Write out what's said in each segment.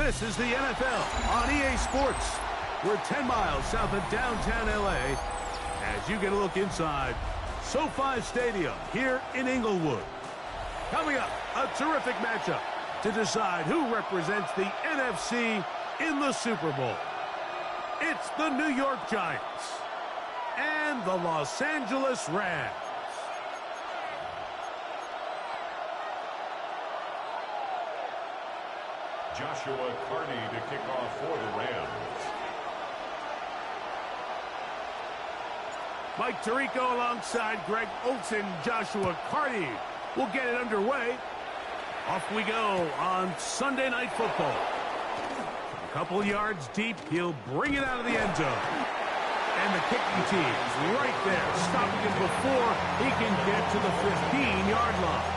This is the NFL on EA Sports. We're 10 miles south of downtown LA as you get a look inside SoFi Stadium here in Inglewood. Coming up, a terrific matchup to decide who represents the NFC in the Super Bowl. It's the New York Giants and the Los Angeles Rams. Joshua Carney to kick off for the Rams. Mike Tirico alongside Greg Olsen. Joshua Carney will get it underway. Off we go on Sunday Night Football. A couple yards deep, he'll bring it out of the end zone. And the kicking team's right there, stopping him before he can get to the 15-yard line.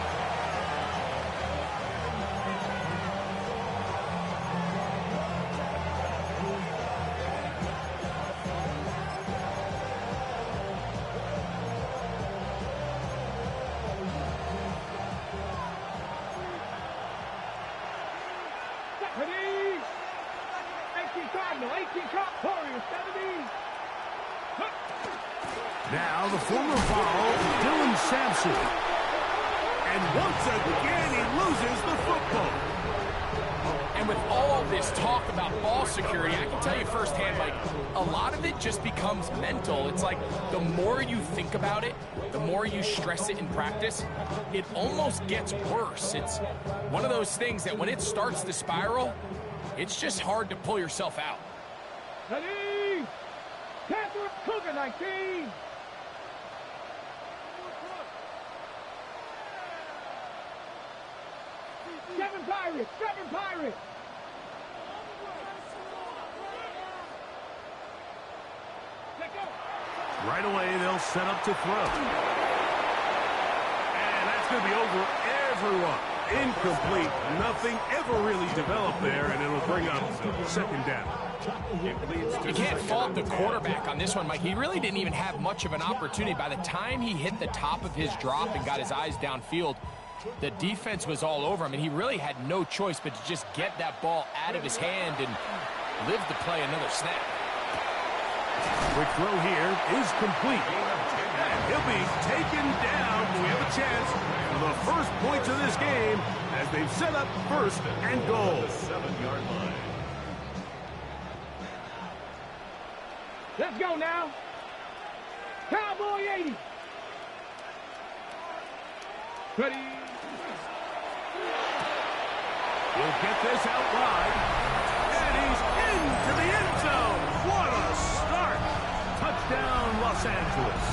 Now the former foul, Dylan Sampson. And once again, he loses the football. And with all this talk about ball security, I can tell you firsthand, Mike, a lot of it just becomes mental. It's like the more you think about it, the more you stress it in practice, it almost gets worse. It's one of those things that when it starts to spiral, it's just hard to pull yourself out. Ready? Catherine Cougar 19. Seven Pirates. Right away, they'll set up to throw. And that's going to be over everyone. Incomplete. Nothing ever really developed there, and it'll bring up second down. You can't fault the quarterback on this one, Mike. He really didn't even have much of an opportunity. By the time he hit the top of his drop and got his eyes downfield, the defense was all over him, and he really had no choice but to just get that ball out of his hand and live to play another snap. Quick throw here is complete. And he'll be taken down. We have a chance for the first points of this game as they've set up first and goal. 7-yard line. Let's go now. Cowboy 80. Ready? He'll get this out wide. And he's into the end zone. What a start. Touchdown, Los Angeles.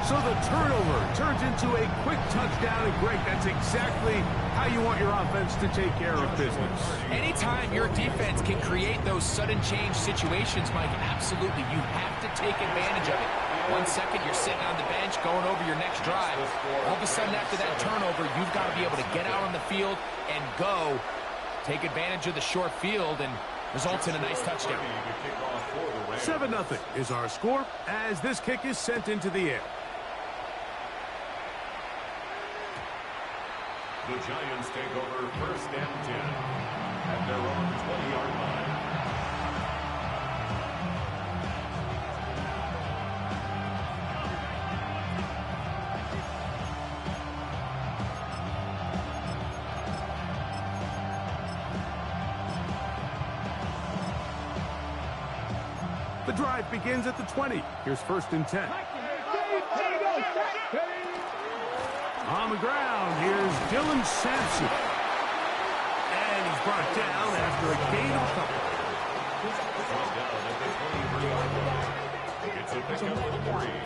So the turnover turns into a quick touchdown. And Greg, that's exactly how you want your offense to take care of business. Anytime your defense can create those sudden change situations, Mike, absolutely, you have to take advantage of it. 1 second, you're sitting on the bench, going over your next drive. All of a sudden, after that turnover, you've got to be able to get out on the field and go. Take advantage of the short field and results in a nice touchdown. 7-0 is our score as this kick is sent into the air. The Giants take over first and 10 at their own 20-yard line. The drive begins at the 20. Here's first and 10. On the ground, here's Dylan Sampson. And he's brought down after a gain of a couple.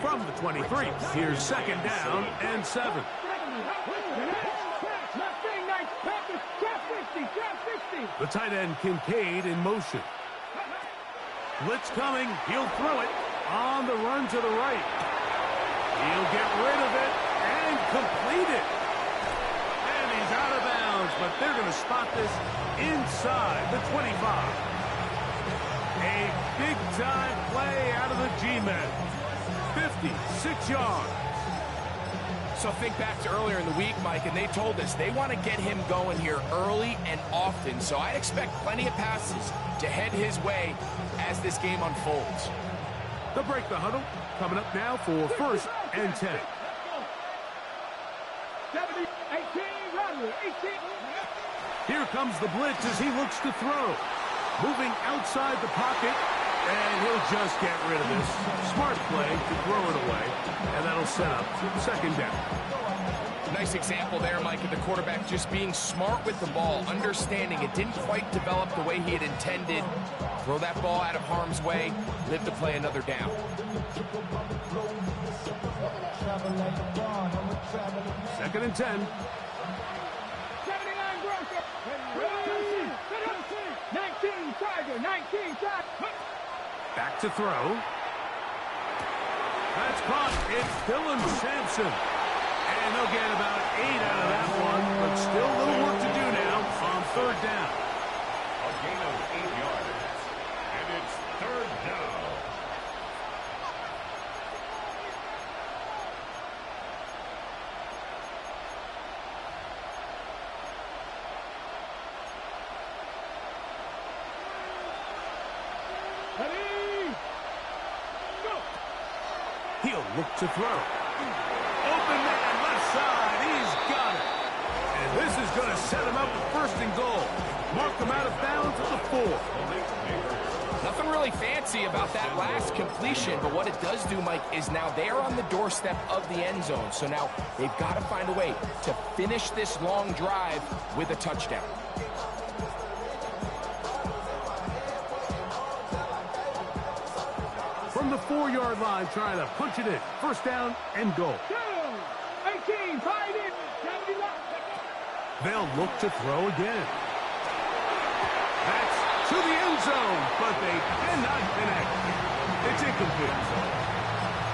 From the 23, here's second down and 7. The tight end Kincaid in motion. Blitz coming. He'll throw it on the run to the right. He'll get rid of it and complete it. And he's out of bounds, but they're going to spot this inside the 25. A big-time play out of the G-men. 56 yards. So think back to earlier in the week, Mike, and they told us they want to get him going here early and often. So I expect plenty of passes to head his way as this game unfolds. They'll break the huddle. Coming up now for 1st and 10. 70, 18, Rattler, 18. Here comes the blitz as he looks to throw. Moving outside the pocket, and he'll just get rid of this. Smart play to throw it away, and that'll set up 2nd down. Nice example there, Mike, of the quarterback just being smart with the ball, understanding it didn't quite develop the way he had intended. Throw that ball out of harm's way, live to play another down. 2nd and 10. 79, Grocer. 19, Tiger, 19, Tiger. Back to throw. That's caught. It's Dylan Sampson. And they'll get about 8 out of that one, but still a little work to do now on 3rd down. A gain of 8 yards. And it's 3rd down. Ready, go. He'll look to throw. Open man, left side. He's got it. And this is going to set him up with 1st and goal. Mark him out of bounds at the 4. Nothing really fancy about that last completion, but what it does do, Mike, is now they're on the doorstep of the end zone. So now they've got to find a way to finish this long drive with a touchdown. From the 4-yard line, trying to punch it in. 1st down and goal. 18, tied in, 70 left. They'll look to throw again. That's to the end zone, but they cannot connect. It's incomplete.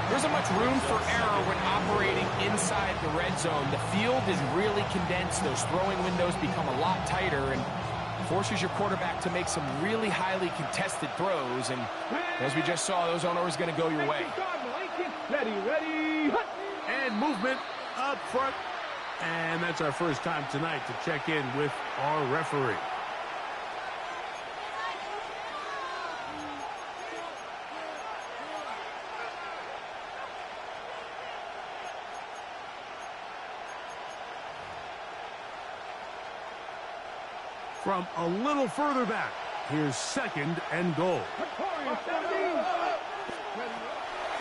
There isn't much room for error when operating inside the red zone. The field is really condensed. Those throwing windows become a lot tighter and forces your quarterback to make some really highly contested throws. And as we just saw, those aren't always going to go your way. Ready, hut. And movement up front. And that's our first time tonight to check in with our referee. From a little further back, here's 2nd and goal.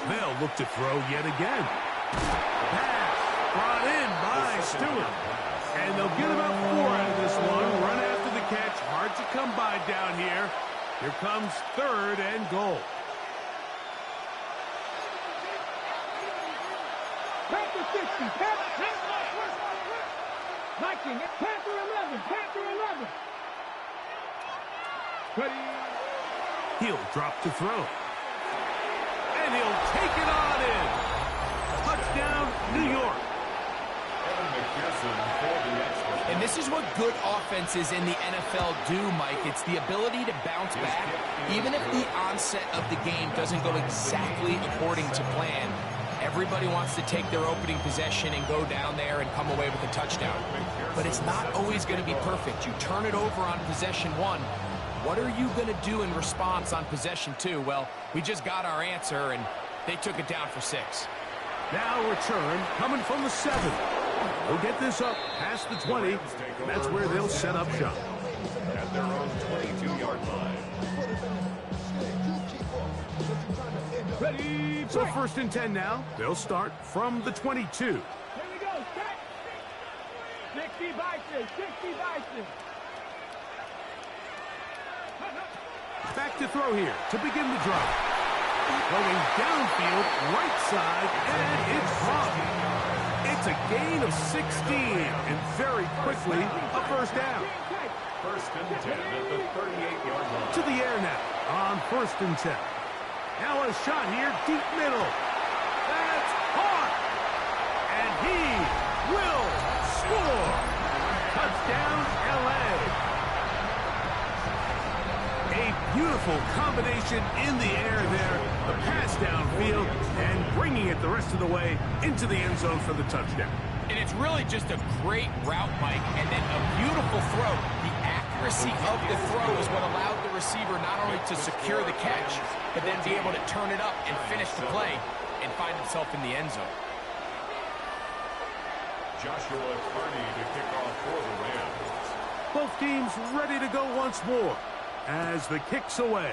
They'll look to throw yet again. Pass brought in by Stewart. And they'll get about 4 out of this one. Run after the catch. Hard to come by down here. Here comes 3rd and goal. Panther 60, Panther 11, Panther 11. Ready. He'll drop to throw. And he'll take it on in. Touchdown, New York. And this is what good offenses in the NFL do, Mike. It's the ability to bounce back, even if the onset of the game doesn't go exactly according to plan. Everybody wants to take their opening possession and go down there and come away with a touchdown. But it's not always going to be perfect. You turn it over on possession 1. What are you going to do in response on possession 2? Well, we just got our answer, and they took it down for 6. Now return coming from the 7. They'll get this up past the 20. That's where they'll set up shop. At their own 22-yard line. Ready. So 1st and 10 now. They'll start from the 22. Here we go. Set. 60 Bison. 60 Bison. Back to throw here to begin the drive. Going downfield, right side, and it's caught. It's a gain of 16, and very quickly, a 1st down. 1st and 10 at the 38-yard line. To the air now on 1st and 10. Now a shot here, deep middle. That's caught. And he will score. Touchdown, L.A. A Beautiful combination in the air there, the pass downfield, and bringing it the rest of the way into the end zone for the touchdown. And it's really just a great route, Mike, and then a beautiful throw. The accuracy of the throw is what allowed the receiver not only to secure the catch, but then be able to turn it up and finish the play and find himself in the end zone. Joshua Carney to kick off for the Rams. Both teams ready to go once more as the kick's away.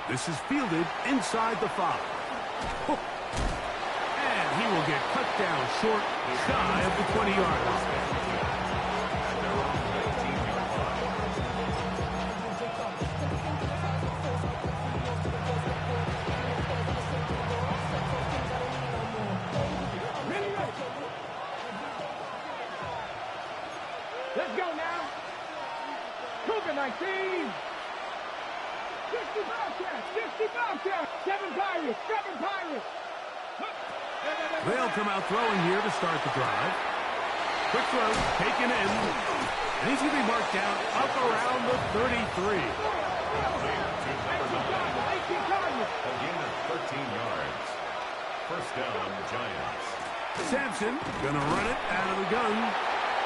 This is fielded inside the 5. And he will get cut down short, shy of the 20-yard line. Let's go now. Cougar 19. 60 Bobcats. 60 Bobcats. 7 Pirates. 7 Pirates. They'll come out throwing here to start the drive. Quick throw, taken in. And he's going to be marked down up around the 33. Again at 13 yards. First down, Giants. Sampson going to run it out of the gun.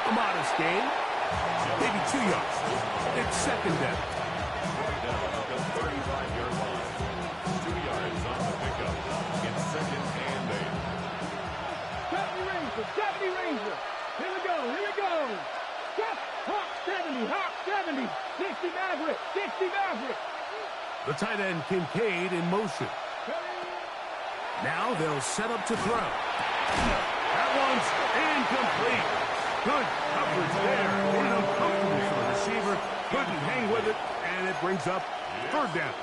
A modest gain. Maybe 2 yards. It's second down. Down at the 35-yard line. 2 yards on the pickup. It's second and 8. 70 Ranger. 70 Ranger. Here we go. Here we go. Stop. Hawk 70. Hawk 70. 60 Maverick. 60 Maverick. The tight end Kincaid in motion. Now they'll set up to throw. That one's incomplete. Good coverage there. And uncomfortable for the receiver. Couldn't hang with it, and it brings up third down.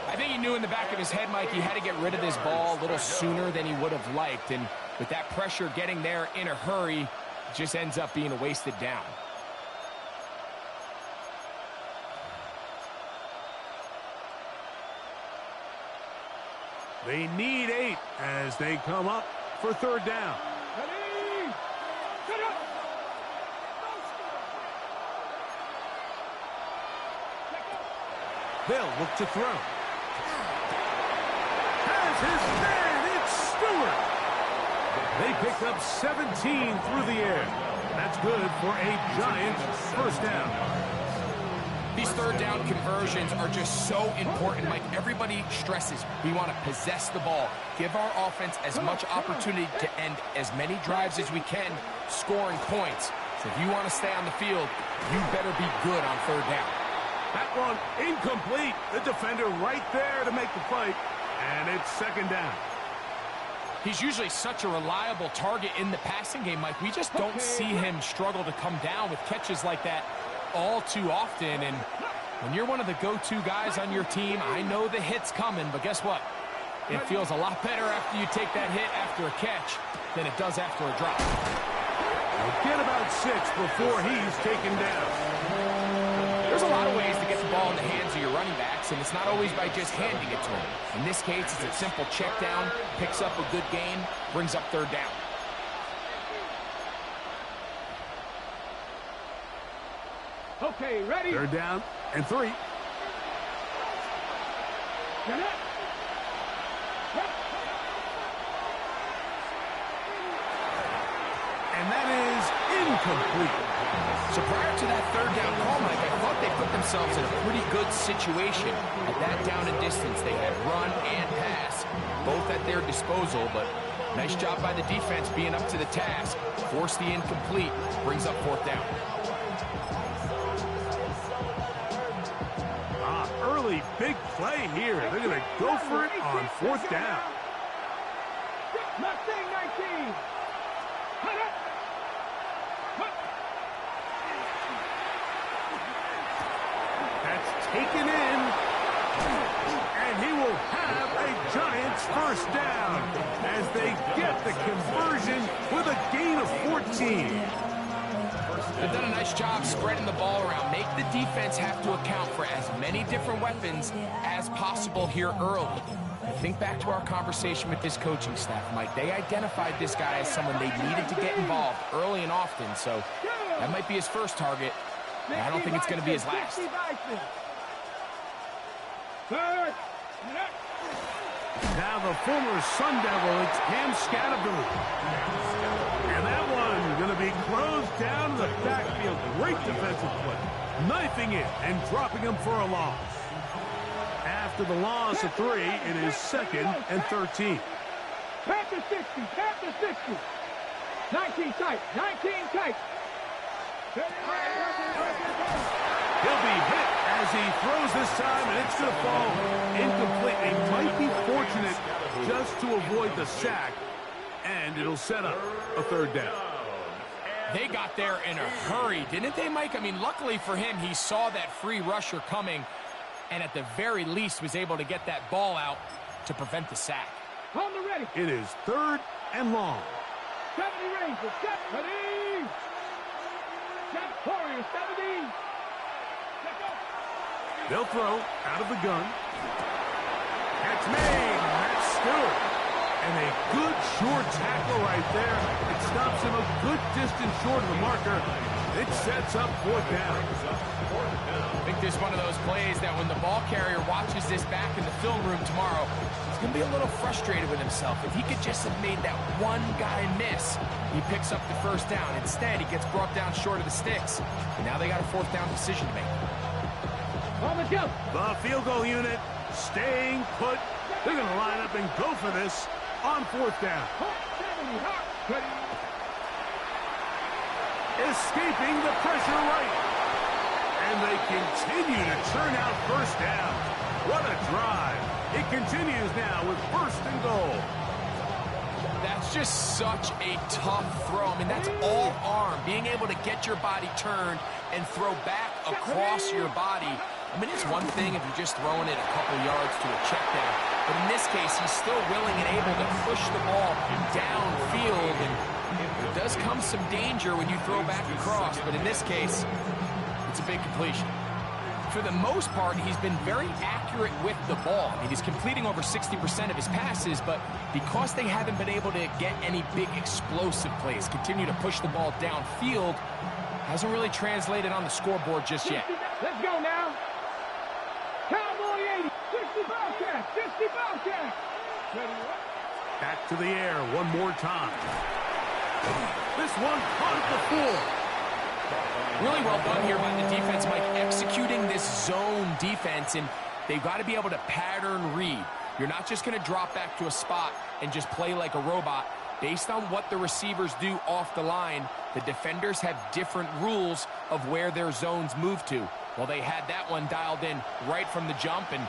I think he knew in the back of his head, Mike, he had to get rid of this ball a little sooner than he would have liked. And with that pressure getting there in a hurry, it just ends up being a wasted down. They need 8 as they come up for third down. Ready. Set up. They'll look to throw. Has his man. It's Stewart. They picked up 17 through the air. That's good for a Giants first down. These third down conversions are just so important, Mike. Everybody stresses we want to possess the ball, give our offense as much opportunity to end as many drives as we can, scoring points. So if you want to stay on the field, you better be good on third down. That one incomplete. The defender right there to make the play, and it's second down. He's usually such a reliable target in the passing game, Mike. We just don't see him struggle to come down with catches like that all too often. And when you're one of the go-to guys on your team, I know the hit's coming, but guess what? It feels a lot better after you take that hit after a catch than it does after a drop. He'll get about 6 before he's taken down. There's a lot of ways to get the ball in the hands of your running backs, and it's not always by just handing it to them. In this case, it's a simple check down, picks up a good gain, brings up third down. Okay, ready. They're down and 3. Get up. And that is incomplete. So prior to that third down call, Mike, I thought they put themselves in a pretty good situation. At that down and distance, they had run and pass, both at their disposal, but nice job by the defense being up to the task. Force the incomplete, brings up fourth down. Early big play here. They're going to go for it on fourth down. Mustang 19. That's taken in. And he will have a Giants first down as they get the conversion with a gain of 14. They've done a nice job spreading the ball around. Make the defense have to account for as many different weapons as possible here early. Think back to our conversation with this coaching staff, Mike. They identified this guy as someone they needed to get involved early and often, so that might be his first target. I don't think it's going to be his last. Third. Now the former Sun Devil, it's Cam Scattergood. And that one going to be closed down to the backfield. Great defensive play. Knifing it and dropping him for a loss. After the loss of 3, it is 2nd and 13. Panther 60, Panther 60. 19 tight, 19 tight. He'll be hit as he throws this time, and it's going to fall incomplete. They might be fortunate just to avoid the sack, and it'll set up a 3rd down. They got there in a hurry, didn't they, Mike? I mean, luckily for him, he saw that free rusher coming, and at the very least was able to get that ball out to prevent the sack. On the ready. It is 3rd and long. 70 Rangers, set, ready. Set, Warriors, 70. Let go. They'll throw out of the gun. Catch made. That's Stewart. And a good short tackle right there. It stops him a good distance short of the marker. It sets up 4th down. I think this is one of those plays that when the ball carrier watches this back in the film room tomorrow, he's going to be a little frustrated with himself. If he could just have made that one guy miss, he picks up the 1st down. Instead, he gets brought down short of the sticks. And now they got a 4th down decision to make. On the jump. The field goal unit staying put. They're going to line up and go for this on 4th down. 70, hot, ready. Escaping the pressure right. And they continue to churn out 1st down. What a drive. It continues now with 1st and goal. That's just such a tough throw. I mean, that's all arm. Being able to get your body turned and throw back across your body. I mean, it's one thing if you're just throwing it a couple yards to a check down. But in this case, he's still willing and able to push the ball downfield. And there does come some danger when you throw back across. But in this case, it's a big completion. For the most part, he's been very accurate with the ball. I mean, he's completing over 60% of his passes, but because they haven't been able to get any big explosive plays, continue to push the ball downfield, hasn't really translated on the scoreboard just yet. Let's go now. Cowboy 80, 60 Bobcat, 60 Bobcat. Back to the air one more time. This one caught at the floor. Really well done here by the defense, Mike, executing this zone defense, and they've got to be able to pattern read. You're not just going to drop back to a spot and just play like a robot. Based on what the receivers do off the line, the defenders have different rules of where their zones move to. Well, they had that one dialed in right from the jump, and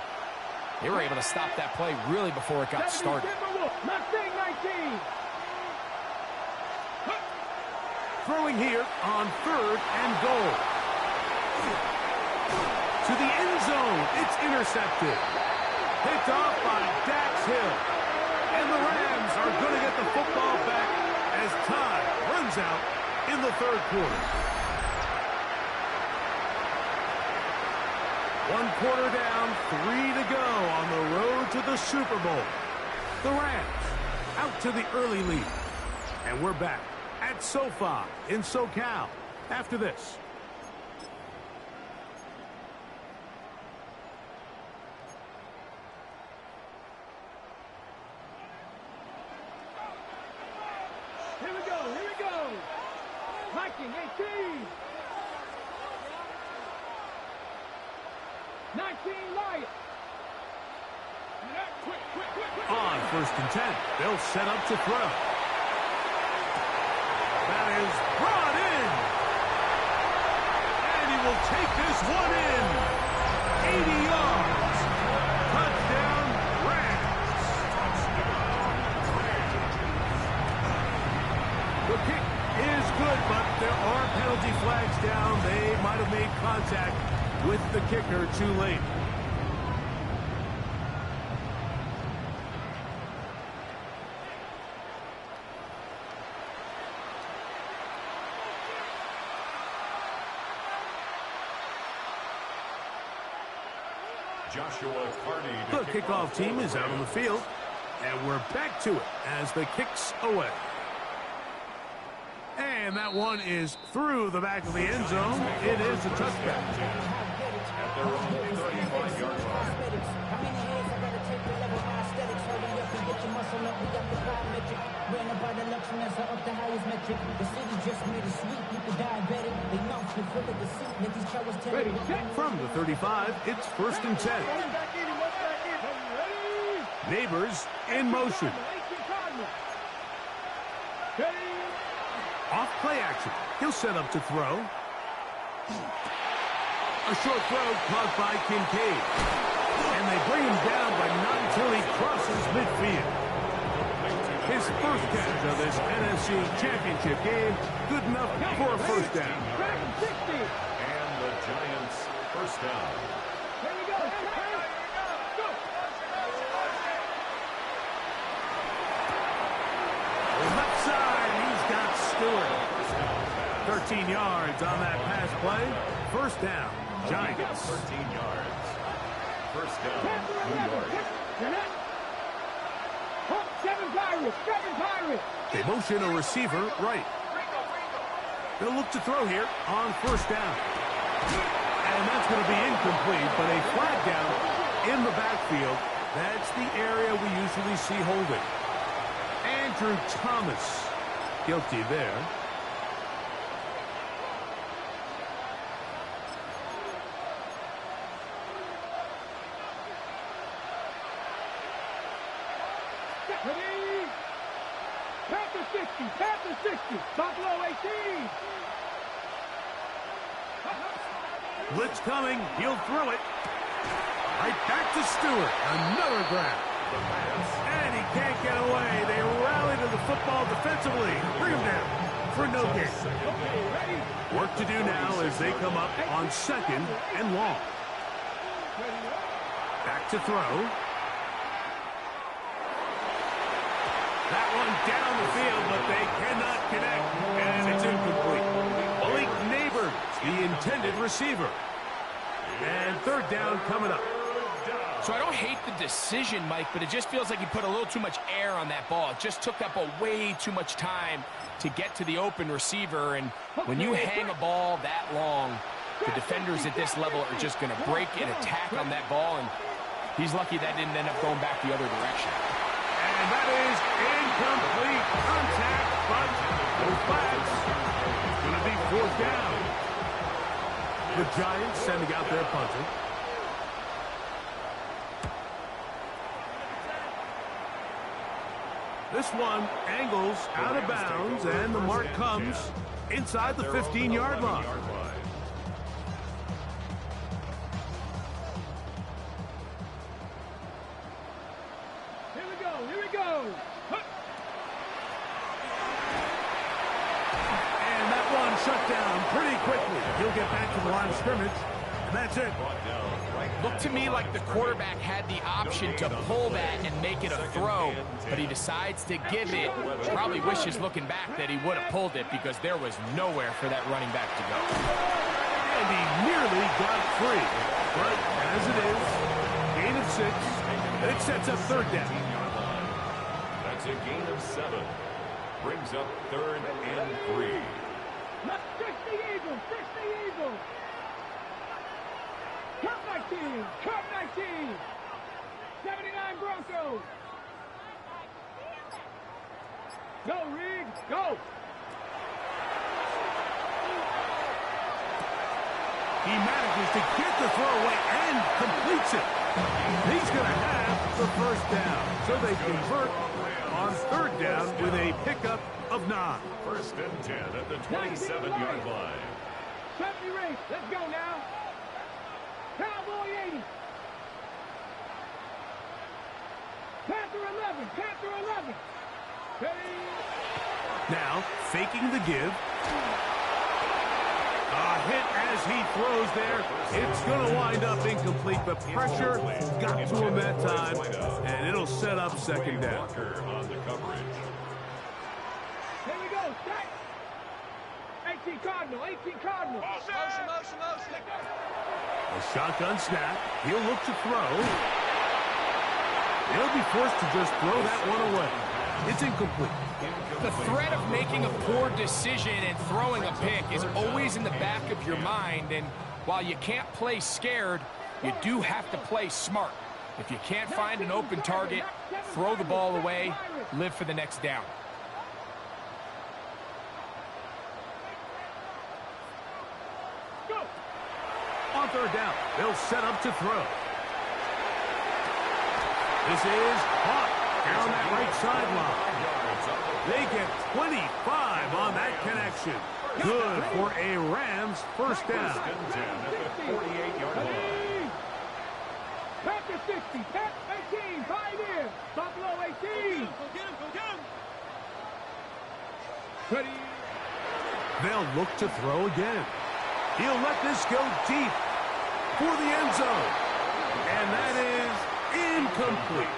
they were able to stop that play really before it got started. Mustang 19. Throwing here on 3rd and goal. To the end zone. It's intercepted. Picked off by Dax Hill. And the Rams are going to get the football back as time runs out in the 3rd quarter. 1 quarter down, 3 to go on the road to the Super Bowl. The Rams out to the early lead. And we're back at SoFi in SoCal after this. Here we go, here we go. Viking 18. 19 Lions. On 1st and 10, they'll set up to throw. That is brought in. And he will take this one in. 80 yards. Touchdown, Rams. The kick is good, but there are penalty flags down. They might have made contact with the kicker too late. Joshua Carney. The kickoff team is out on the field, and we're back to it as the kick's away. And And that one is through the back of the end zone. It is a touchback. At their own 35-yard line. From the 35, it's 1st and 10. Neighbors in motion. Off play action. He'll set up to throw. A short throw caught by Kincaid. And they bring him down, but not until he crosses midfield. His first catch of this NFC Championship game, good enough for a first down. And the Giants first down. Here we go. Left side, he's got Stewart. 13 yards on that pass play. First down, Giants. 13 yards. First down, New York. 7 Pirates. They motion a receiver right. They'll look to throw here on first down. And that's going to be incomplete, but a flag down in the backfield. That's the area we usually see holding. Andrew Thomas guilty there. Panther 60. Buffalo 18. Blitz coming. He'll throw it. Right back to Stewart. Another grab. And he can't get away. They rally to the football defensively. Bring him down for no gain. Work to do now as they come up on 2nd and long. Back to throw. That one down the field, but they cannot connect, and it's incomplete. Malik Neighbors, the intended receiver. And 3rd down coming up. So I don't hate the decision, Mike, but it just feels like he put a little too much air on that ball. It just took up a way too much time to get to the open receiver, and when you hang a ball that long, the defenders at this level are just going to break and attack on that ball, and he's lucky that didn't end up going back the other direction. And that is incomplete contact, but no flags. It's going to be 4th down. The Giants sending out their punter. This one angles out of bounds, and the mark comes inside the 15-yard line. Here we go. And that one shut down pretty quickly. He'll get back to the line of scrimmage, and that's it. Looked to me like the quarterback had the option to pull that and make it a throw, but he decides to give it. Probably wishes looking back that he would have pulled it because there was nowhere for that running back to go. And he nearly got free. But as it is, gain of 6, it sets up 3rd down. That's a gain of 7. Brings up 3rd and 3. 60 Eagles. Cup 19. 79 Broncos. Go, Reed, go. He manages to get the throw away and completes it. He's going to have the 1st down. So they convert on 3rd down with a pickup of 9. 1st and 10 at the 27-yard line. 70 race. Let's go now. Cowboy 80. Panther 11. Hey. Now, faking the give. A hit as he throws there. It's going to wind up incomplete, but pressure got to him that time, and it'll set up 2nd down. On the coverage. Here we go. Set. 18 Cardinal. Motion. A shotgun snap. He'll look to throw. He'll be forced to just throw that one away. It's incomplete. The threat of making a poor decision and throwing a pick is always in the back of your mind, and while you can't play scared, you do have to play smart. If you can't find an open target, throw the ball away, live for the next down. On third down, they'll set up to throw. This is hot down that right sideline. They get 25 on that connection. Good for a Rams first down. At the 48-yard line. Back to 60, back 18, 5 in. Buffalo 18. Ready. They'll look to throw again. He'll let this go deep for the end zone. And that is incomplete.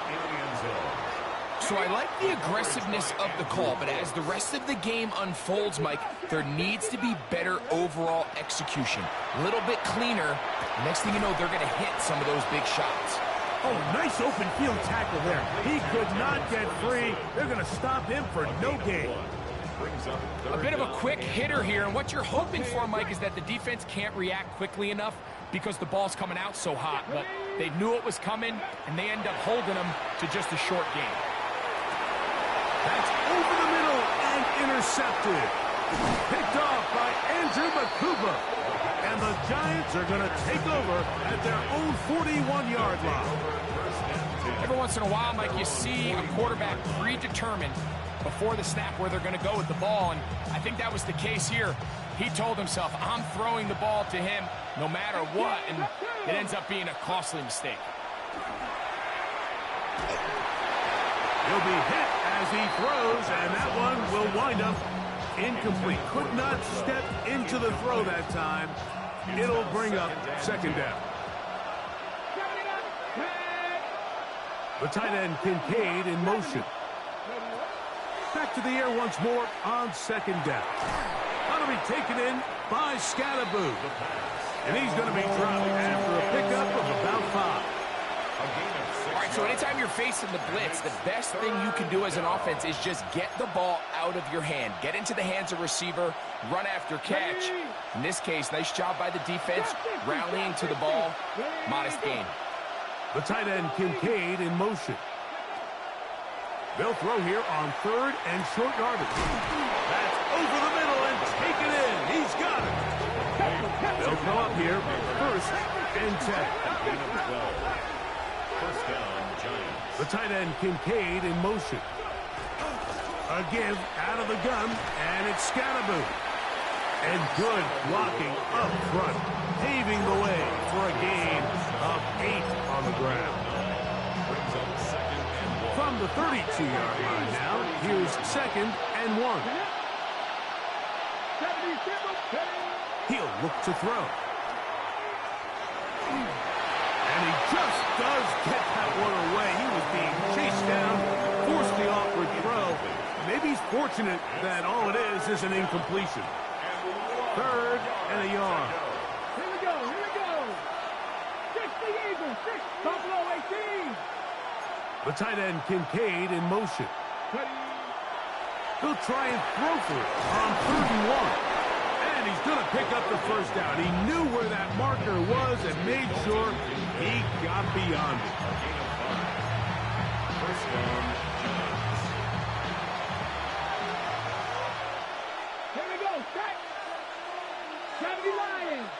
So I like the aggressiveness of the call, but as the rest of the game unfolds, Mike, there needs to be better overall execution. A little bit cleaner. Next thing you know, they're going to hit some of those big shots. Oh, nice open field tackle there. He could not get free. They're going to stop him for no gain. A bit of a quick hitter here, and what you're hoping for, Mike, is that the defense can't react quickly enough because the ball's coming out so hot. But they knew it was coming, and they end up holding them to just a short gain. That's over the middle and intercepted. Picked off by Andrew Makuba. And the Giants are going to take over at their own 41-yard line. Every once in a while, Mike, you see a quarterback predetermined before the snap where they're going to go with the ball, and I think that was the case here. He told himself, I'm throwing the ball to him no matter what, and it ends up being a costly mistake. He'll be hit as he throws, and that one will wind up incomplete. Could not step into the throw that time. It'll bring up second down. The tight end Kincaid in motion. Back to the air once more on second down. That'll be taken in by Scatterboo. And he's going to be dropped after a pickup of about 5. All right, so anytime you're facing the blitz, the best thing you can do as an offense is just get the ball out of your hand. Get into the hands of receiver, run after catch. In this case, nice job by the defense, rallying to the ball, modest gain. The tight end Kincaid in motion. They'll throw here on third and short yardage. That's over the middle and taken in. He's got it. They'll throw up here, first and 10. First down, Giants. The tight end Kincaid in motion. A give out of the gun, and it's Scatterboo. And good blocking up front, paving the way for a gain of 8 on the ground. Brings up second and 1. From the 32-yard line now, here's second and 1. He'll look to throw. And he just does get that one away. He was being chased down, forced the awkward throw. Maybe he's fortunate that all it is an incompletion. Third and a yard. Here we go, here we go. 60 Eagles, 6 Buffalo 18. The tight end Kincaid in motion. He'll try and throw for it on third and 1. And he's going to pick up the first down. He knew where that marker was and made sure he got beyond it. First down, Giants. Here we go, set. 70 Lions.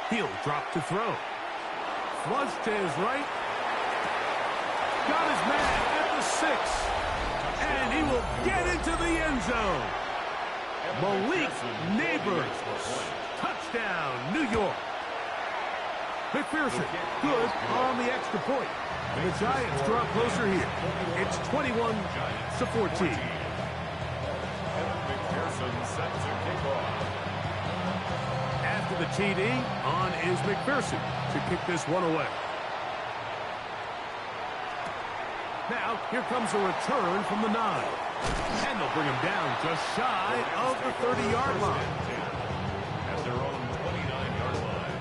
He'll drop to throw. Flush to his right. Got his man at the 6. And he will get into the end zone. Malik Neighbors. Touchdown, New York. McPherson, good on the extra point. And the Giants draw closer here. It's 21-14. McPherson set to kick off. After the TD, on is McPherson to kick this one away. Now, here comes a return from the 9. And they'll bring him down just shy of the 30-yard line. At their own 29-yard line.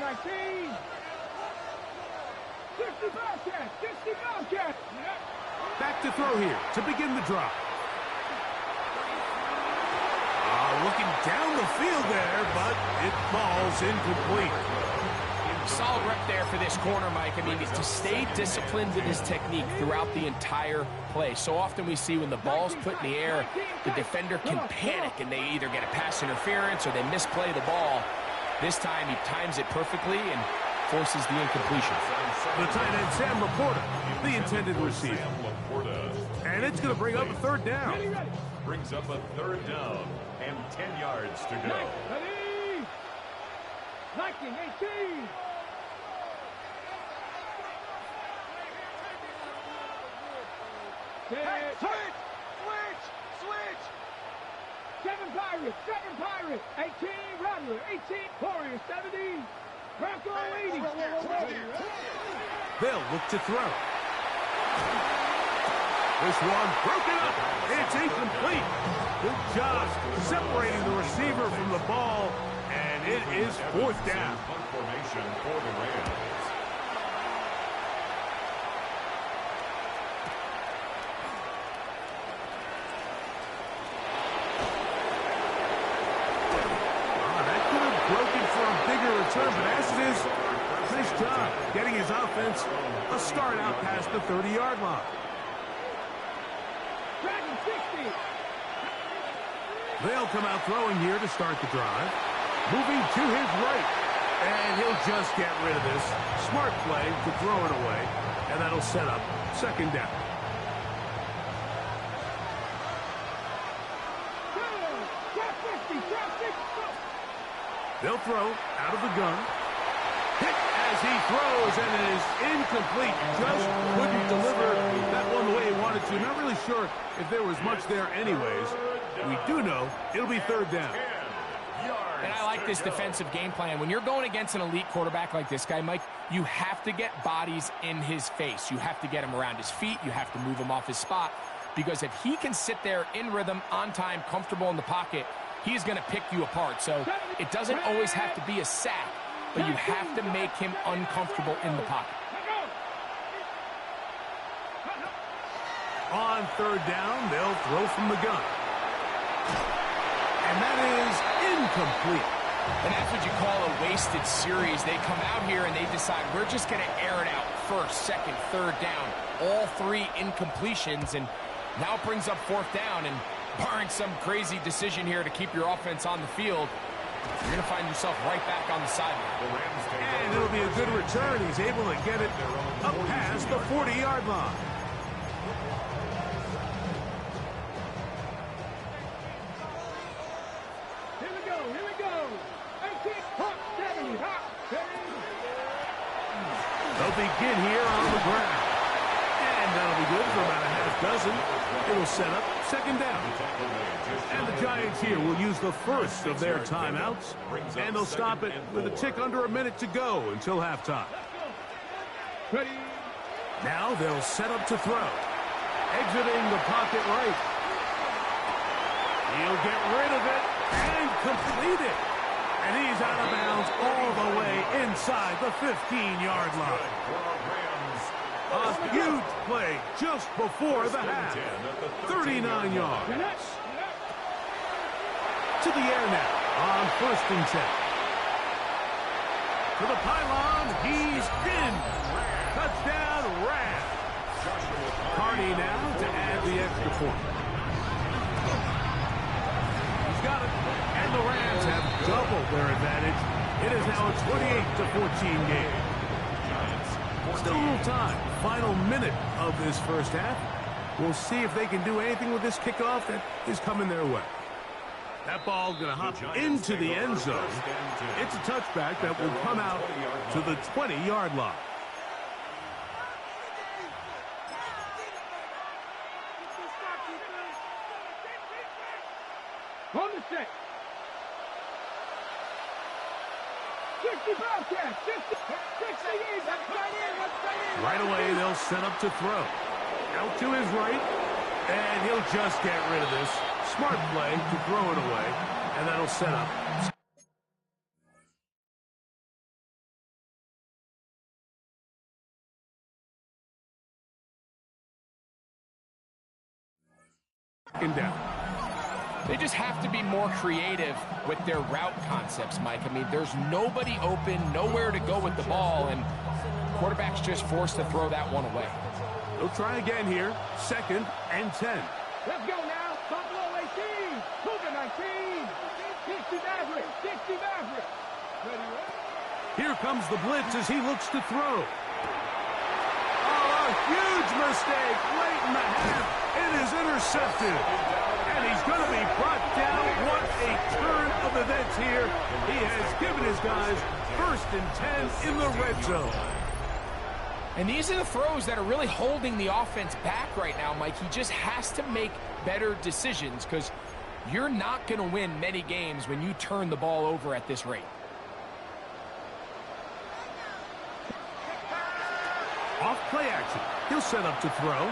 19. 60 Bobcats, 60 Bobcats. Back to throw here to begin the drive. Looking down the field there, but it falls incomplete. Solid rep there for this corner, Mike. I mean, to stay disciplined with his technique throughout the entire play. So often we see when the ball's put in the air, the defender can panic and they either get a pass interference or they misplay the ball. This time he times it perfectly and forces the incompletion. The tight end, Sam Laporta, the intended receiver. And it's going to bring up a third down. Brings up a third down and 10 yards to go. Ready? 19-18. Switch! 7 Pirates, 18 Rattler, 18 Warriors, 70, Bronco 80. They'll look to throw. This one broken up. It's incomplete. Good job separating the receiver from the ball, and it is fourth down. Punt formation for the Rams. Return, but as it is, nice job getting his offense a start out past the 30-yard line. They'll come out throwing here to start the drive. Moving to his right, and he'll just get rid of this. Smart play to throw it away, and that'll set up second down. They'll throw out of the gun. Hit as he throws, and it is incomplete. Just couldn't deliver that one the way he wanted to. Not really sure if there was much there anyways. We do know it'll be third down. And I like this defensive game plan. When you're going against an elite quarterback like this guy, Mike, you have to get bodies in his face. You have to get him around his feet. You have to move him off his spot. Because if he can sit there in rhythm, on time, comfortable in the pocket, he's going to pick you apart. So it doesn't always have to be a sack, but you have to make him uncomfortable in the pocket. On third down, they'll throw from the gun. And that is incomplete. And that's what you call a wasted series. They come out here and they decide, we're just going to air it out first, second, third down. All three incompletions, and now it brings up fourth down, and barring some crazy decision here to keep your offense on the field, you're going to find yourself right back on the sideline. And it'll be a good return. He's able to get it up past the 40-yard line. Here we go. 18, hop, 70, hop, 70. They'll begin here on the ground. And that'll be good for about a half dozen. It'll set up second down. And the Giants here will use the first of their timeouts. And they'll stop it with a tick under a minute to go until halftime. Ready? Now they'll set up to throw. Exiting the pocket right. He'll get rid of it and complete it. And he's out of bounds all the way inside the 15-yard line. A huge play just before the half. 39 yards. To the air now on 1st and 10. To the pylon, he's in. Touchdown, Rams. Carney now to add the extra point. He's got it. And the Rams have doubled their advantage. It is now a 28-14 game. Still a little time. Final minute of this first half. We'll see if they can do anything with this kickoff that is coming their way. That ball going to hop into the end zone. It's a touchback that will come out to the 20-yard line. On the set. 60 Bobcats, 60, 68, that's right in. Right away, they'll set up to throw. Out to his right, and he'll just get rid of this. Smart play to throw it away, and that'll set up second down. They just have to be more creative with their route concepts, Mike. I mean, there's nobody open, nowhere to go with the ball, and quarterback's just forced to throw that one away. They'll try again here. 2nd and 10. Let's go now. Buffalo 18. Cougar 19. 60 Maverick. 60 Maverick. Ready, ready? Here comes the blitz as he looks to throw. Oh, a huge mistake late in the half. It is intercepted. And he's going to be brought down. What a turn of events here. He has given his guys 1st and 10 in the red zone. And these are the throws that are really holding the offense back right now, Mike. He just has to make better decisions because you're not going to win many games when you turn the ball over at this rate. Off play action. He'll set up to throw.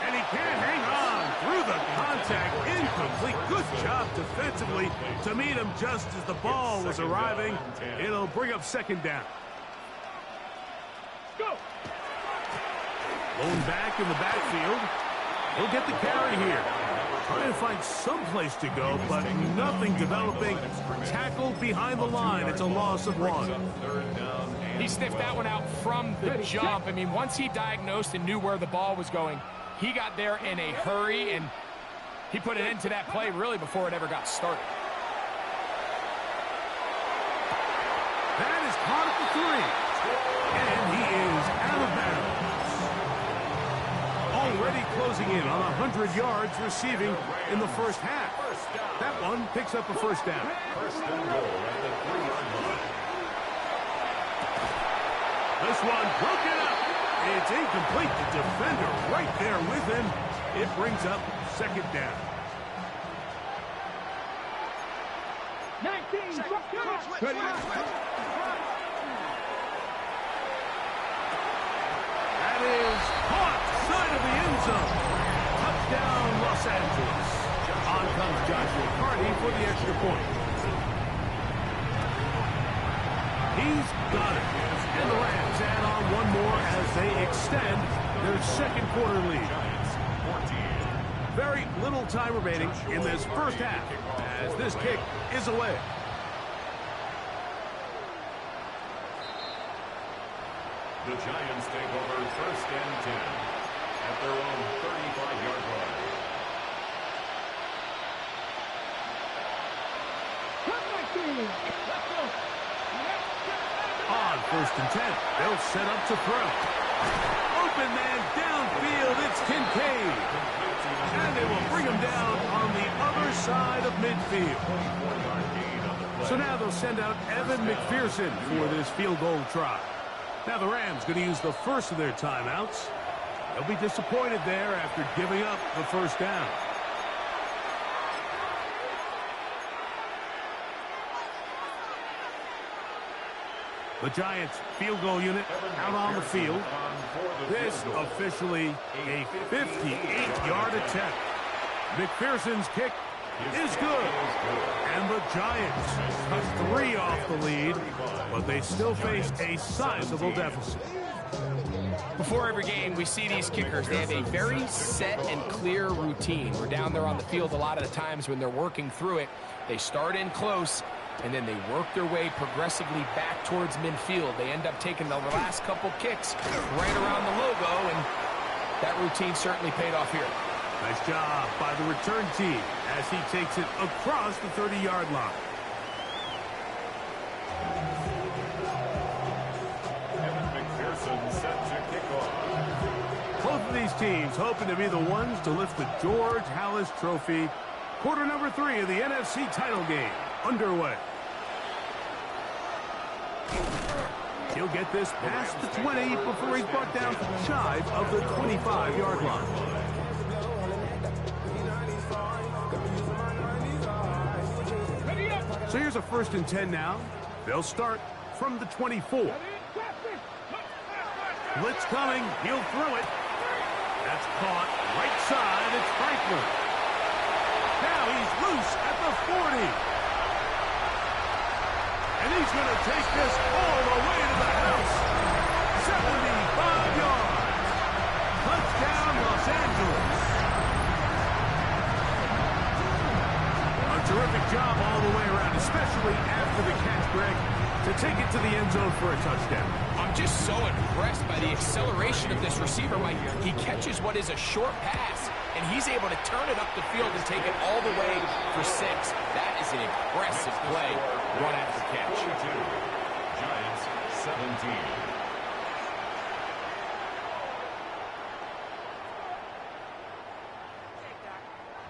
And he can't hang on through the contact. Incomplete. Good job defensively to meet him just as the ball was arriving. It'll bring up 2nd down. Go. Going back in the backfield. He'll get the carry here. Trying to find some place to go, but nothing developing. Tackled behind the line. It's a loss of 1. He sniffed that one out from the jump. I mean, once he diagnosed and knew where the ball was going, he got there in a hurry, and he put an end to that play really before it ever got started. That is caught at the 3. And he is out of bounds. Already closing in on 100 yards receiving in the first half. That one picks up a 1st down. 1st and goal at the 3-yard line. This one broken up. It's incomplete. The defender right there with him. It brings up 2nd down. 19. Ready. That is caught side of the end zone. Touchdown, Los Angeles. On comes Joshua Carty for the extra point. He's got it. And the Rams add on one more as they extend their 2nd quarter lead. Very little time remaining in this first half as this kick is away. The Giants take over 1st and 10 at their own 35-yard line. On 1st and 10, they'll set up to throw. Open man downfield, it's Kincaid. And they will bring him down on the other side of midfield. So now they'll send out Evan McPherson for this field goal try. Now the Rams going to use the first of their timeouts. They'll be disappointed there after giving up the 1st down. The Giants field goal unit out on the field. This officially a 58-yard attempt. McPherson's kick is good. And the Giants cut 3 off the lead, but they still face a sizable deficit. Before every game, we see these kickers. They have a very set and clear routine. We're down there on the field a lot of the times when they're working through it. They start in close, and then they work their way progressively back towards midfield. They end up taking the last couple kicks right around the logo, and that routine certainly paid off here. Nice job by the return team as he takes it across the 30-yard line. Evan McPherson set to kick off. Both of these teams hoping to be the ones to lift the George Halas Trophy. Quarter number 3 of the NFC title game underway. He'll get this past the 20 before he's brought down shy of the 25-yard line. So here's a 1st and 10 now. They'll start from the 24. Blitz coming. He'll throw it. That's caught right side. It's Franklin. Now he's loose at the 40. And he's going to take this all the way to the house. 75 yards. Touchdown, Los Angeles. Terrific job all the way around, especially after the catch, Greg, to take it to the end zone for a touchdown. I'm just so impressed by the acceleration of this receiver, Mike. He catches what is a short pass, and he's able to turn it up the field and take it all the way for 6. That is an impressive play, run after catch. 42, Giants 17.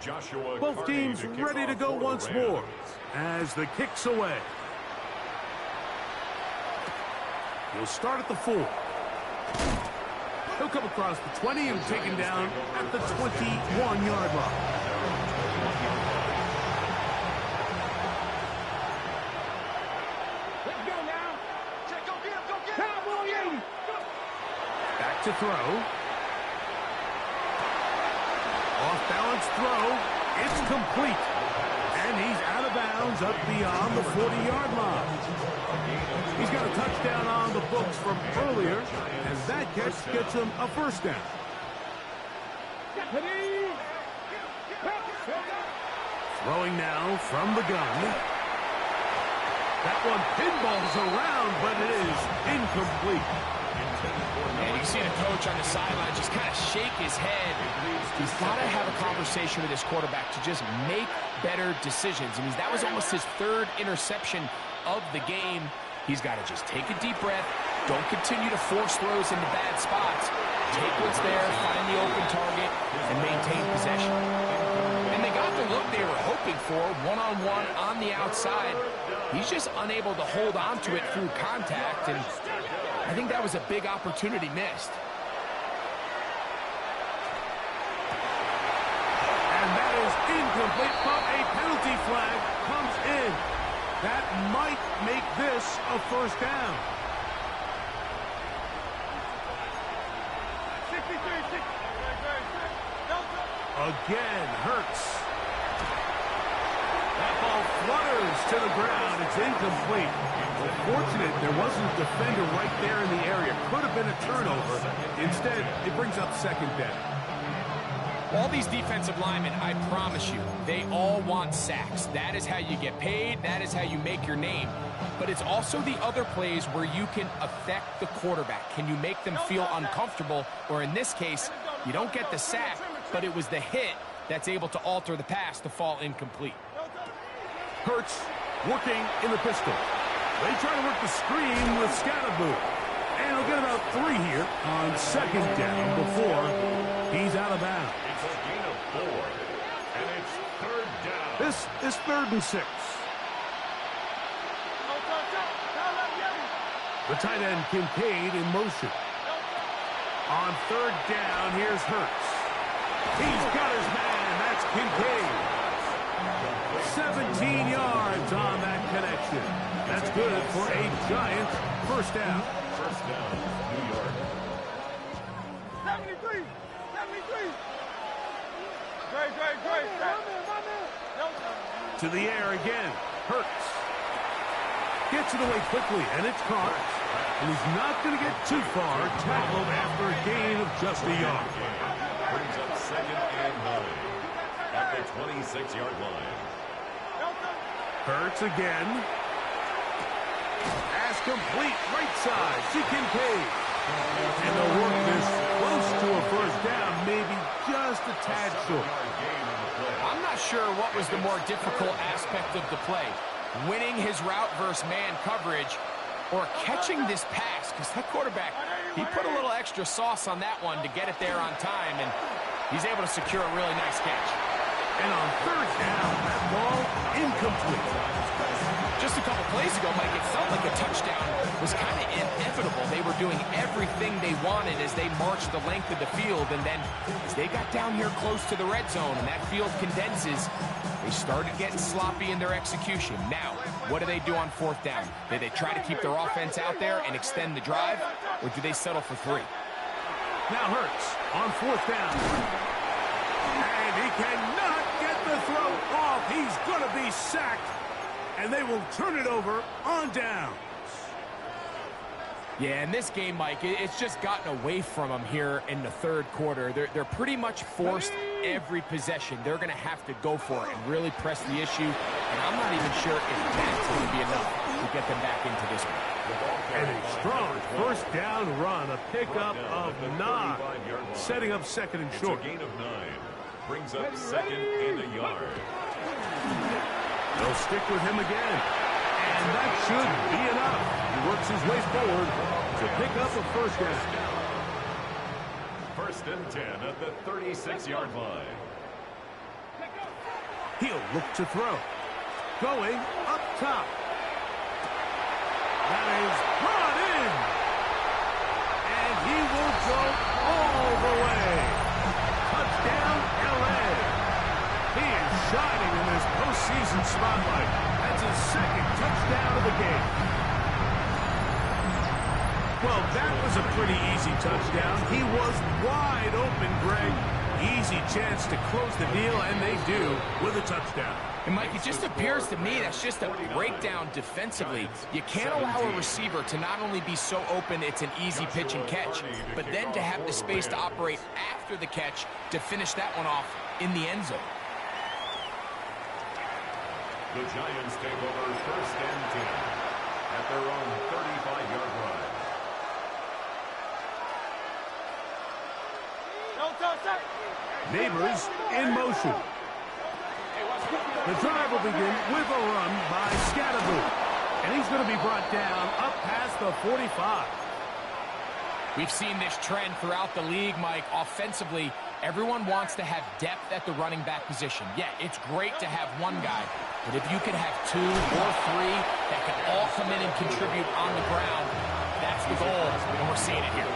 Joshua Both Carney teams to kick ready to off go for the once Rams. more as the kick's away. He'll start at the 4. He'll come across the 20 and taken down at the 21-yard line. Let's go now. Go get him, go get him. Cowboy 80. Back to throw. Off-balance throw. It's complete. And he's out of bounds up beyond the 40-yard line. He's got a touchdown on the books from earlier, and that catch gets him a first down. Throwing now from the gun. That one pinballs around, but it is incomplete. And you see the coach on the sideline just kind of shake his head. He's got to have a conversation with his quarterback to just make better decisions. I mean, that was almost his 3rd interception of the game. He's got to just take a deep breath. Don't continue to force throws into bad spots. Take what's there, find the open target, and maintain possession. And they got the look they were hoping for, one-on-one on the outside. He's just unable to hold on to it through contact, and I think that was a big opportunity missed. And that is incomplete, but a penalty flag comes in. That might make this a first down. 63. Again, Hurts. That ball flutters to the ground. It's incomplete. Fortunate there wasn't a defender right there in the area. Could have been a turnover. Instead, it brings up second down. All these defensive linemen, I promise you, they all want sacks. That is how you get paid. That is how you make your name. But it's also the other plays where you can affect the quarterback. Can you make them feel uncomfortable? Or in this case, you don't get the sack, but it was the hit that's able to alter the pass to fall incomplete. Hurts working in the pistol. They try to work the screen with Scatterboo. And he'll get about 3 here on second down before he's out of bounds. It's a gain of 4, and it's 3rd down. This is 3rd and 6. The tight end Kincaid in motion. On 3rd down, here's Hurts. He's got his man. That's Kincaid. 17 yards on that connection. That's good for a Giants first down. First down, New York. 73. Great. To the air again. Hurts. Gets it away quickly, and it's caught. And he's not going to get too far. Tackled after a gain of just a yard. Brings up 2nd and 9 at the 26-yard line. Hurts again. Pass complete, right side to Kincaid. And they'll work this close to a first down, maybe just a tad short. I'm not sure what was the more difficult aspect of the play. Winning his route versus man coverage or catching this pass, because that quarterback, he put a little extra sauce on that one to get it there on time, and he's able to secure a really nice catch. And on 3rd down, that ball incomplete. Just a couple plays ago, Mike, it felt like a touchdown was kind of inevitable. They were doing everything they wanted as they marched the length of the field, and then as they got down here close to the red zone and that field condenses, they started getting sloppy in their execution. Now, what do they do on 4th down? Do they try to keep their offense out there and extend the drive, or do they settle for 3? Now Hurts on 4th down. And he cannot get the throw off. He's going to be sacked. And they will turn it over on downs. Yeah, in this game, Mike, it's just gotten away from them here in the third quarter. They're pretty much forced every possession. They're going to have to go for it and really press the issue. And I'm not even sure if that's going to be enough to get them back into this one. And a strong first down run, a pickup of 9, setting up second and short. It's a gain of 9. Brings up second and a yard. They'll stick with him again. And that should be enough. He works his way forward to pick up a first down. First and 10 at the 36-yard line. He'll look to throw. Going up top. That is brought in. And he will go all the way. Touchdown, LA. He is shining in this postseason spotlight. That's his second touchdown of the game. Well, that was a pretty easy touchdown. He was wide open, Greg. Easy chance to close the deal, and they do with a touchdown. And, Mike, it just appears to me that's just a breakdown defensively. You can't allow a receiver to not only be so open it's an easy pitch and catch, but then to have the space to operate after the catch to finish that one off in the end zone. The Giants take over first and 10 at their own 35-yard line. Neighbors in motion. The drive will begin with a run by Scatterboot. And he's going to be brought down up past the 45. We've seen this trend throughout the league, Mike. Offensively, everyone wants to have depth at the running back position. Yeah, it's great to have one guy, but if you can have 2 or 3 that can all come in and contribute on the ground, that's the goal, and we're seeing it here.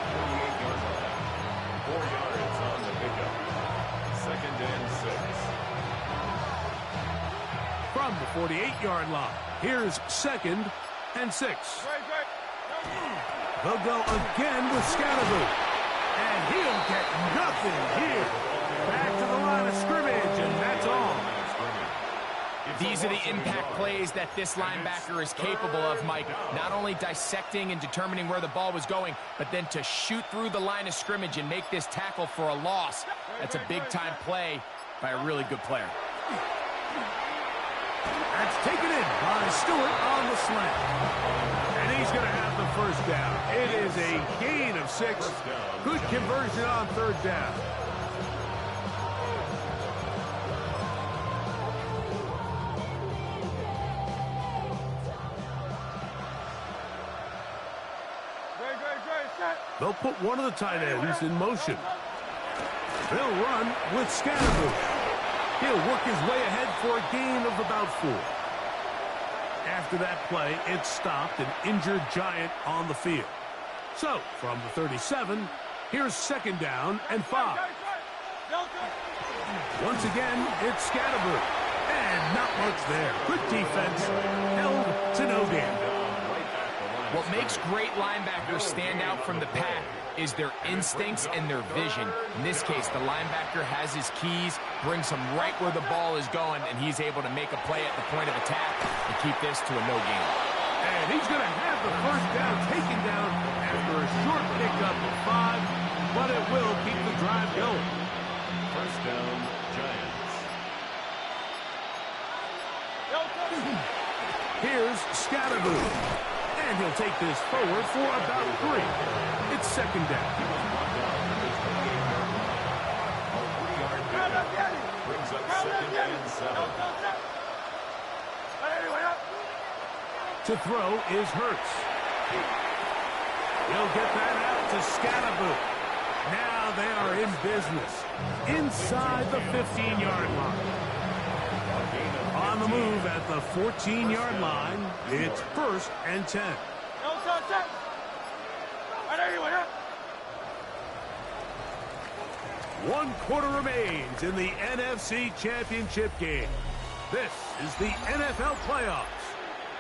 4 yards on the pickup. Second and 6. From the 48-yard line, here's second and 6. They'll go again with Scatterboot. And he'll get nothing here. Back to the line of scrimmage, and that's all. These are the impact plays that this linebacker is capable of, Mike. Not only dissecting and determining where the ball was going, but then to shoot through the line of scrimmage and make this tackle for a loss. That's a big-time play by a really good player. That's taken in by Stewart on the slant. And he's going to have the first down. It is a gain of 6. Good conversion on third down. They'll put one of the tight ends in motion. They'll run with Scatterboot. He'll work his way ahead for a gain of about 4. After that play, it stopped an injured Giant on the field. So, from the 37, here's second down and 5. Once again, it's Scatterboot. And not much there. Good defense. Held to no gain. What makes great linebackers stand out from the pack is their instincts and their vision. In this case, the linebacker has his keys, brings him right where the ball is going, and he's able to make a play at the point of attack and keep this to a no gain. And he's going to have the first down taken down after a short pickup of 5, but it will keep the drive going. First down, Giants. Here's Scatterboot. And he'll take this forward for about 3. It's second down. Brings up second and 7. To throw is Hurts. He'll get that out to Scatterboot. Now they are in business. Inside the 15-yard line. On the move at the 14-yard line, it's first and 10. 1 quarter remains in the NFC Championship game. This is the NFL playoffs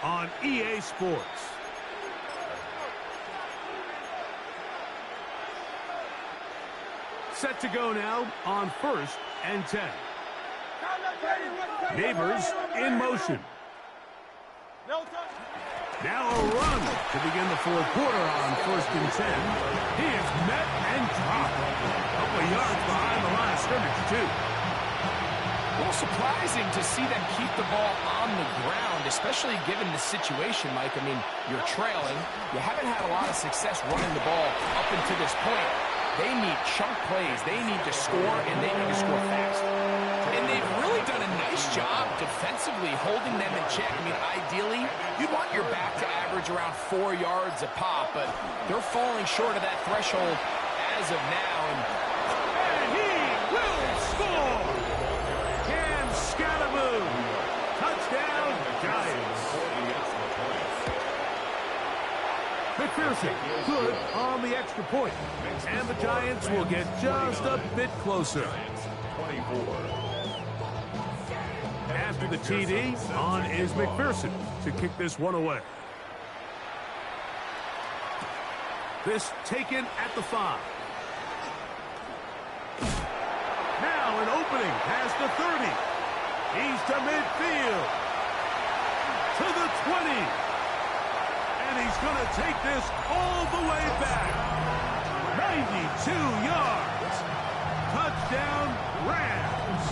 on EA Sports. Set to go now on first and 10. Neighbors in motion. Now a run to begin the fourth quarter on 1st and 10. He is met and dropped. A couple of yards behind the line of scrimmage, too. A little surprising to see them keep the ball on the ground, especially given the situation, Mike. I mean, you're trailing. You haven't had a lot of success running the ball up until this point. They need chunk plays. They need to score, and they need to score fast. And they've really done a nice job defensively holding them in check. I mean, ideally, you'd want your back to average around 4 yards a pop, but they're falling short of that threshold as of now. And he will score! Cam Scatterboo! Touchdown, Giants! McPherson, good on the extra point. And the Giants will get just a bit closer. 24. After the TD, on is McPherson to kick this one away. This taken at the 5. Now an opening past the 30. He's to midfield. To the 20. And he's going to take this all the way back. 92 yards. Touchdown, Rams.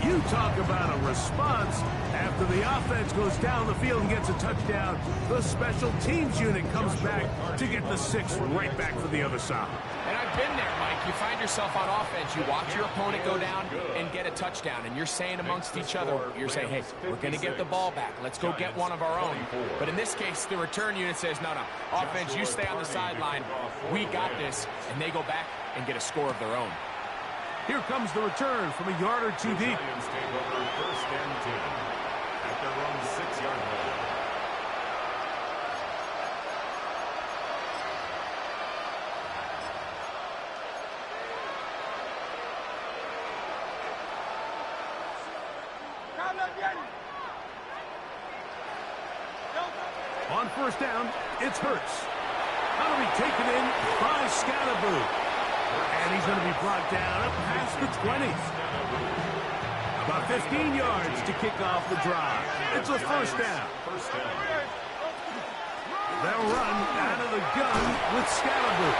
You talk about a response. After the offense goes down the field and gets a touchdown, the special teams unit comes back to get the 6 right back for the other side. And I've been there, Mike. You find yourself on offense, you watch your opponent go down and get a touchdown, and you're saying amongst each other, you're saying, hey, we're going to get the ball back. Let's go get one of our own. But in this case, the return unit says, no, offense, you stay on the sideline. We got this. And they go back and get a score of their own. Here comes the return from a yard or 2 deep. Giants take over 1st and 10 at their own 6-yard line. On 1st down, it's Hurts. That'll be taken in by Scatterboo. And he's going to be brought down up past the 20. About 15 yards to kick off the drive. It's a 1st down. They'll run out of the gun with Scatterboo.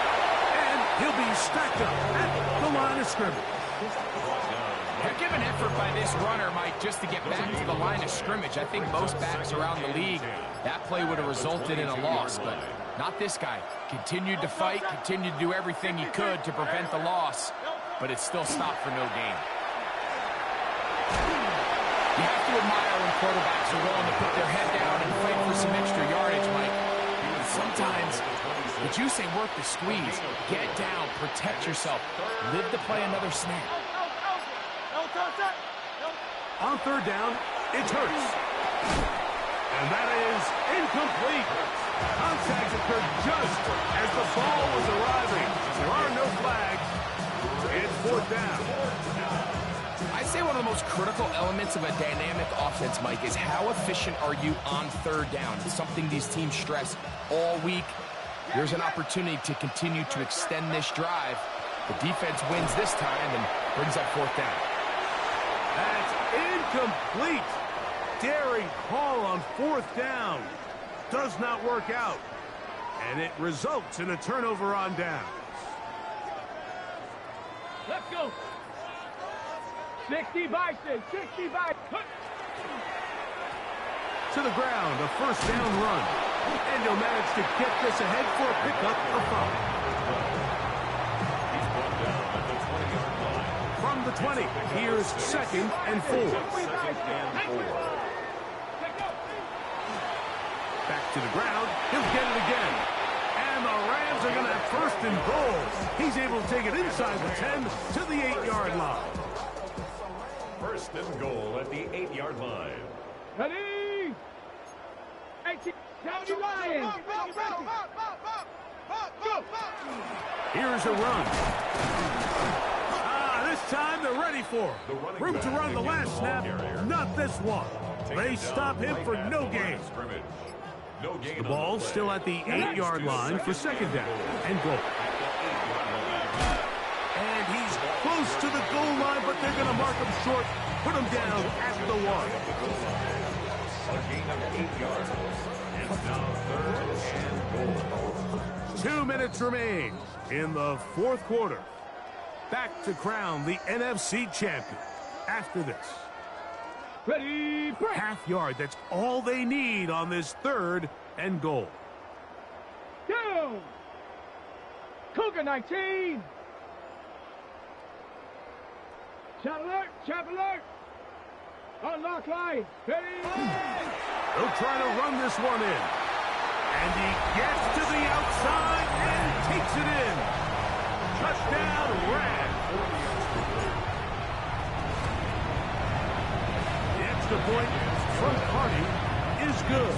And he'll be stacked up at the line of scrimmage. Heck of an effort by this runner, Mike, just to get back to the line of scrimmage. I think most backs around the league, that play would have resulted in a loss, but not this guy. Continued to fight, continued to do everything he could to prevent the loss, but it still stopped for no gain. You have to admire when quarterbacks are willing to put their head down and fight for some extra yardage, Mike. Sometimes the juice ain't worth the squeeze. Get down, protect yourself, live to play another snap. On 3rd down, it's Hurts. And that is incomplete. Contact occurred just as the ball was arriving. There are no flags. It's 4th down. I'd say one of the most critical elements of a dynamic offense, Mike, is how efficient are you on 3rd down? It's something these teams stress all week. There's an opportunity to continue to extend this drive. The defense wins this time and brings up 4th down. That's incomplete. Daring call on 4th down. Does not work out. And it results in a turnover on downs. Let's go. 60 by 6, 60 by. To the ground, a 1st down run. And he'll manage to get this ahead for a pickup of 5. He's brought down at the 20-yard line. From the 20, here's 2nd and 4. 2nd and 4. Back to the ground, he'll get it again. And the Rams are going to have 1st and goal. He's able to take it inside the 10 to the 8-yard line. 1st and goal at the 8-yard line. Ready? 18. Down you Lions. Here's a run. This time they're ready for him. Room to run the last snap, not this one. They stop him for no gain. The ball still at the 8-yard line for 2nd down and goal. And he's close to the goal line, but they're going to mark him short, put him down at the 1. have 8 yards. And now 3rd and goal. 2 minutes remain in the fourth quarter. Back to crown the NFC champion after this. Ready, break. Half yard, that's all they need on this 3rd and goal. Down. Cougar 19. Shot alert, chop alert. Unlock line. Ready. They'll try to run this one in. And he gets to the outside and takes it in. Touchdown, Rams. The extra point from Carney is good.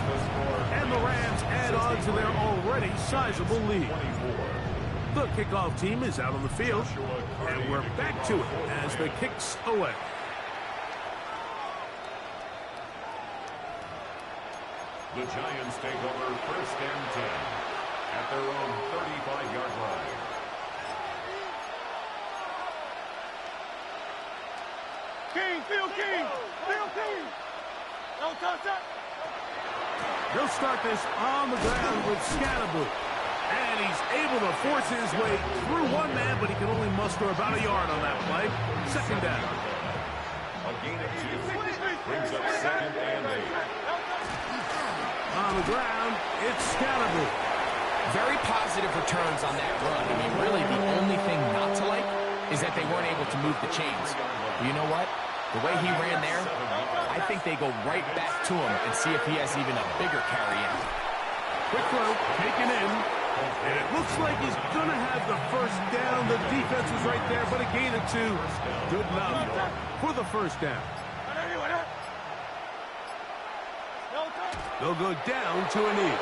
And the Rams add on to their already sizable lead. The kickoff team is out on the field, and we're back to it as the kick's away. The Giants take over 1st and 10 at their own 35-yard line. King, Phil King. Phil King. Don't touch that. They'll start this on the ground with Scatterboo. And he's able to force his way through one man, but he can only muster about a yard on that play. 2nd down. A gain of 2 brings up 2nd and 8. On the ground, it's Scatterboo. Very positive returns on that run. I mean, really, the only thing not to like is that they weren't able to move the chains. But you know what? The way he ran there, I think they go right back to him and see if he has even a bigger carry in. Quick throw, taken in. And it looks like he's going to have the 1st down. The defense was right there, but a gain of 2. Good enough for the 1st down. They'll go down to a knee.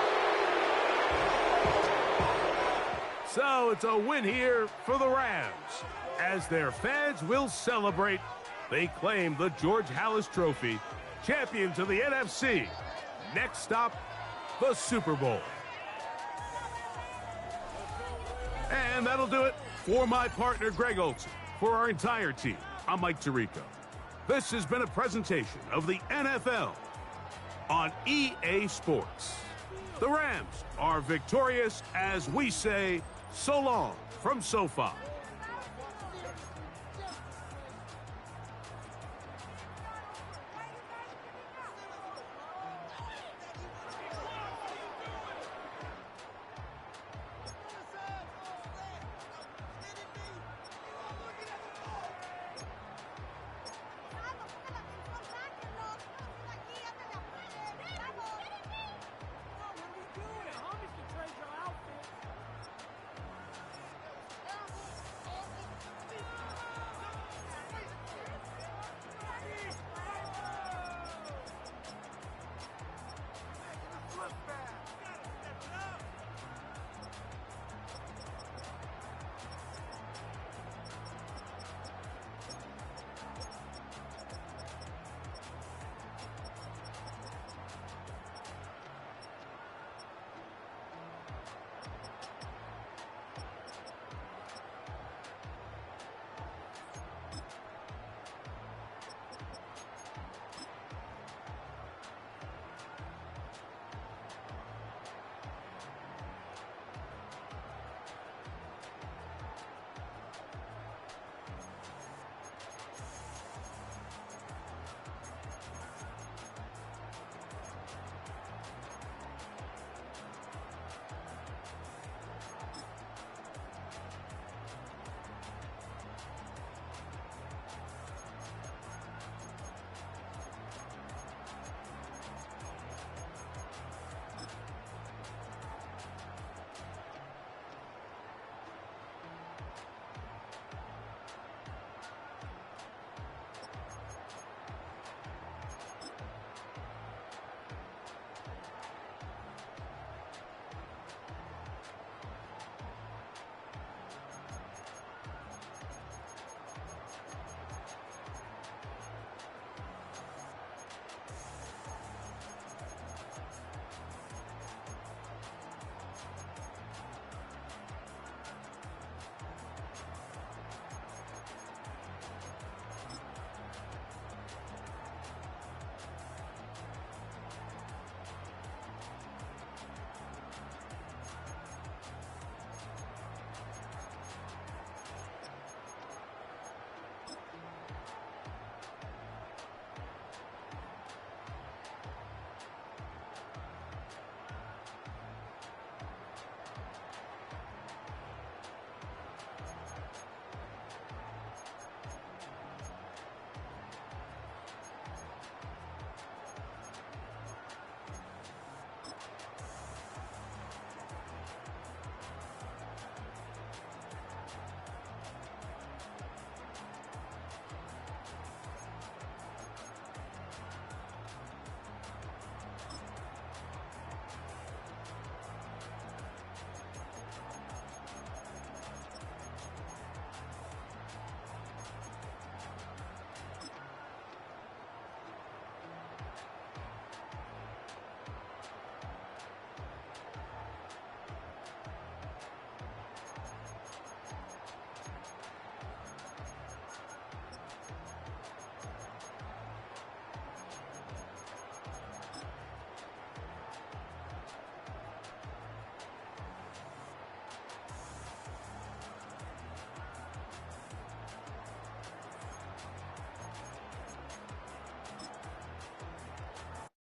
So it's a win here for the Rams. As their fans will celebrate, they claim the George Halas Trophy, champions of the NFC. Next stop, the Super Bowl. And that'll do it for my partner, Greg Olson. For our entire team, I'm Mike Tirico. This has been a presentation of the NFL on EA Sports. The Rams are victorious as we say so long from SoFi.